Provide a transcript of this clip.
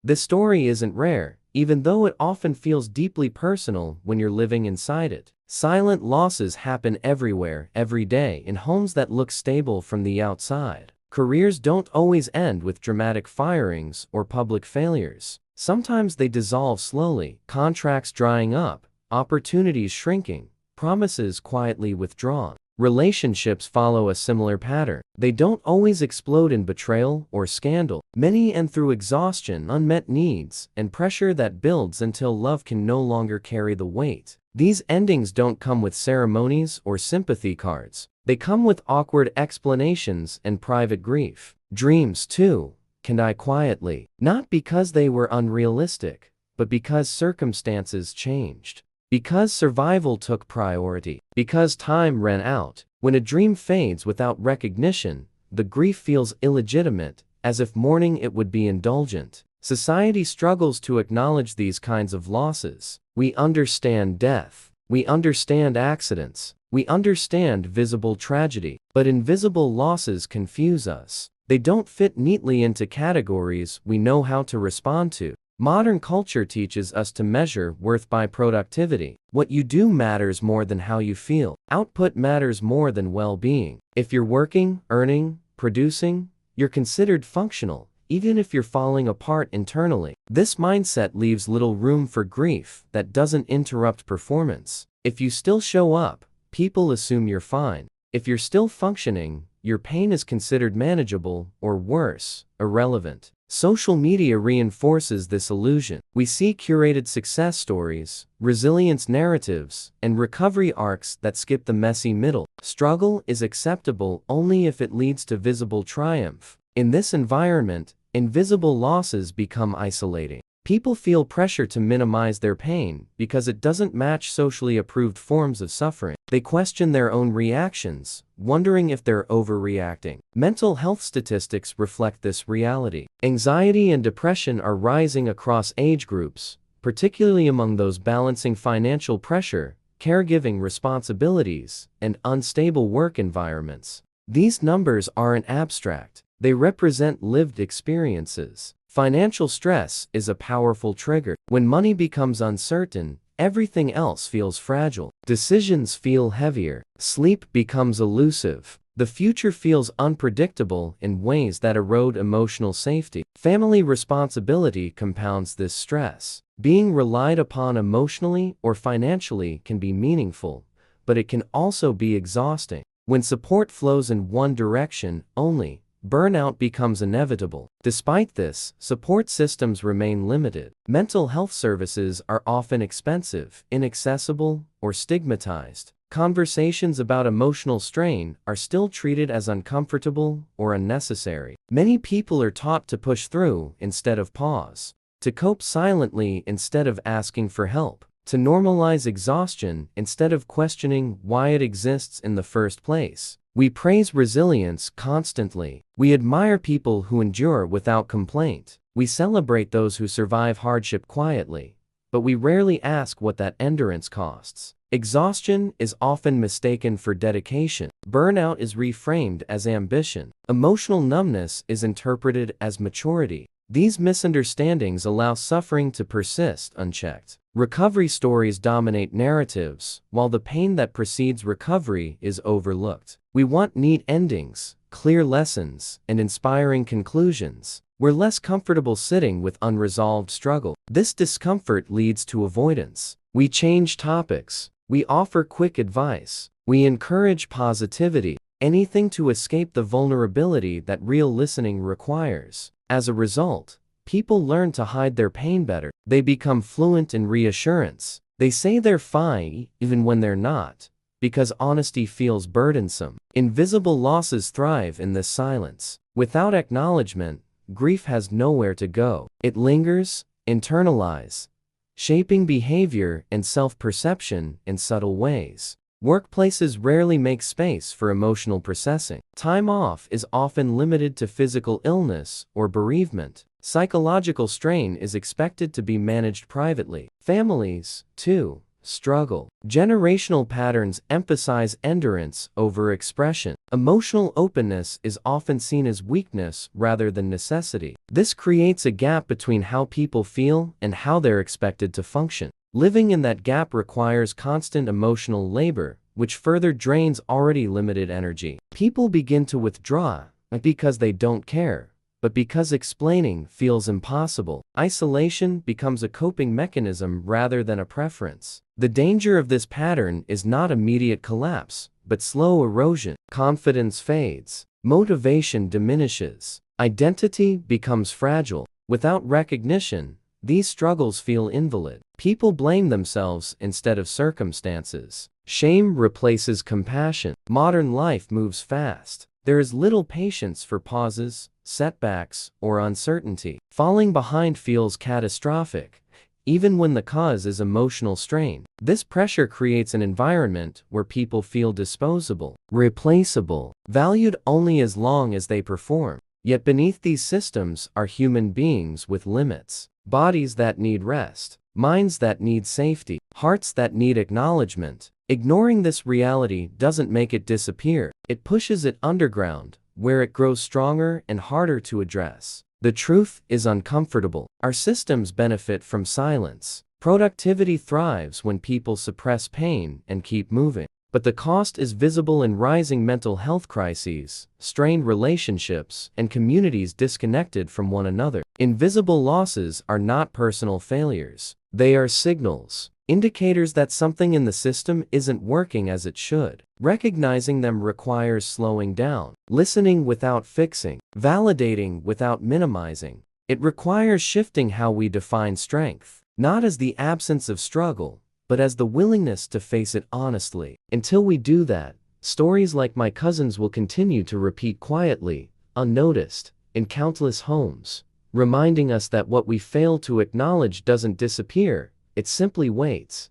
This story isn't rare, even though it often feels deeply personal when you're living inside it. Silent losses happen everywhere, every day, in homes that look stable from the outside. Careers don't always end with dramatic firings or public failures. Sometimes they dissolve slowly, contracts drying up, opportunities shrinking, promises quietly withdrawn. Relationships follow a similar pattern. They don't always explode in betrayal or scandal. Many end through exhaustion, unmet needs, and pressure that builds until love can no longer carry the weight. These endings don't come with ceremonies or sympathy cards. They come with awkward explanations and private grief. Dreams, too, can die quietly, not because they were unrealistic, but because circumstances changed. Because survival took priority. Because time ran out. When a dream fades without recognition, the grief feels illegitimate, as if mourning it would be indulgent. Society struggles to acknowledge these kinds of losses. We understand death. We understand accidents. We understand visible tragedy. But invisible losses confuse us. They don't fit neatly into categories we know how to respond to. Modern culture teaches us to measure worth by productivity. What you do matters more than how you feel. Output matters more than well-being. If you're working, earning, producing, you're considered functional, even if you're falling apart internally. This mindset leaves little room for grief that doesn't interrupt performance. If you still show up, people assume you're fine. If you're still functioning, your pain is considered manageable, or worse, irrelevant. Social media reinforces this illusion. We see curated success stories, resilience narratives, and recovery arcs that skip the messy middle. Struggle is acceptable only if it leads to visible triumph. In this environment, invisible losses become isolating. People feel pressure to minimize their pain because it doesn't match socially approved forms of suffering. They question their own reactions, wondering if they're overreacting. Mental health statistics reflect this reality. Anxiety and depression are rising across age groups, particularly among those balancing financial pressure, caregiving responsibilities, and unstable work environments. These numbers aren't abstract. They represent lived experiences. Financial stress is a powerful trigger. When money becomes uncertain, everything else feels fragile. Decisions feel heavier. Sleep becomes elusive. The future feels unpredictable in ways that erode emotional safety. Family responsibility compounds this stress. Being relied upon emotionally or financially can be meaningful, but it can also be exhausting. When support flows in one direction only, burnout becomes inevitable. Despite this, support systems remain limited. Mental health services are often expensive, inaccessible, or stigmatized. Conversations about emotional strain are still treated as uncomfortable or unnecessary. Many people are taught to push through instead of pause, to cope silently instead of asking for help, to normalize exhaustion instead of questioning why it exists in the first place. We praise resilience constantly. We admire people who endure without complaint. We celebrate those who survive hardship quietly, but we rarely ask what that endurance costs. Exhaustion is often mistaken for dedication. Burnout is reframed as ambition. Emotional numbness is interpreted as maturity. These misunderstandings allow suffering to persist unchecked. Recovery stories dominate narratives, while the pain that precedes recovery is overlooked. We want neat endings, clear lessons, and inspiring conclusions. We're less comfortable sitting with unresolved struggle. This discomfort leads to avoidance. We change topics. We offer quick advice. We encourage positivity. Anything to escape the vulnerability that real listening requires. As a result, people learn to hide their pain better. They become fluent in reassurance. They say they're fine even when they're not, because honesty feels burdensome. Invisible losses thrive in this silence. Without acknowledgement, grief has nowhere to go. It lingers, internalizes, shaping behavior and self-perception in subtle ways. Workplaces rarely make space for emotional processing. Time off is often limited to physical illness or bereavement. Psychological strain is expected to be managed privately. Families, too, struggle. Generational patterns emphasize endurance over expression. Emotional openness is often seen as weakness rather than necessity. This creates a gap between how people feel and how they're expected to function. Living in that gap requires constant emotional labor, which further drains already limited energy. People begin to withdraw, not because they don't care, but because explaining feels impossible. Isolation becomes a coping mechanism rather than a preference. The danger of this pattern is not immediate collapse, but slow erosion. Confidence fades. Motivation diminishes. Identity becomes fragile. Without recognition, these struggles feel invalid. People blame themselves instead of circumstances. Shame replaces compassion. Modern life moves fast. There is little patience for pauses, setbacks, or uncertainty. Falling behind feels catastrophic, even when the cause is emotional strain. This pressure creates an environment where people feel disposable, replaceable, valued only as long as they perform. Yet beneath these systems are human beings with limits, bodies that need rest, minds that need safety, hearts that need acknowledgement. Ignoring this reality doesn't make it disappear, it pushes it underground, where it grows stronger and harder to address. The truth is uncomfortable. Our systems benefit from silence. Productivity thrives when people suppress pain and keep moving. But the cost is visible in rising mental health crises, strained relationships, and communities disconnected from one another. Invisible losses are not personal failures. They are signals, indicators that something in the system isn't working as it should. Recognizing them requires slowing down, listening without fixing, validating without minimizing. It requires shifting how we define strength, not as the absence of struggle, but as the willingness to face it honestly. Until we do that, stories like my cousin's will continue to repeat quietly, unnoticed, in countless homes, reminding us that what we fail to acknowledge doesn't disappear, it simply waits.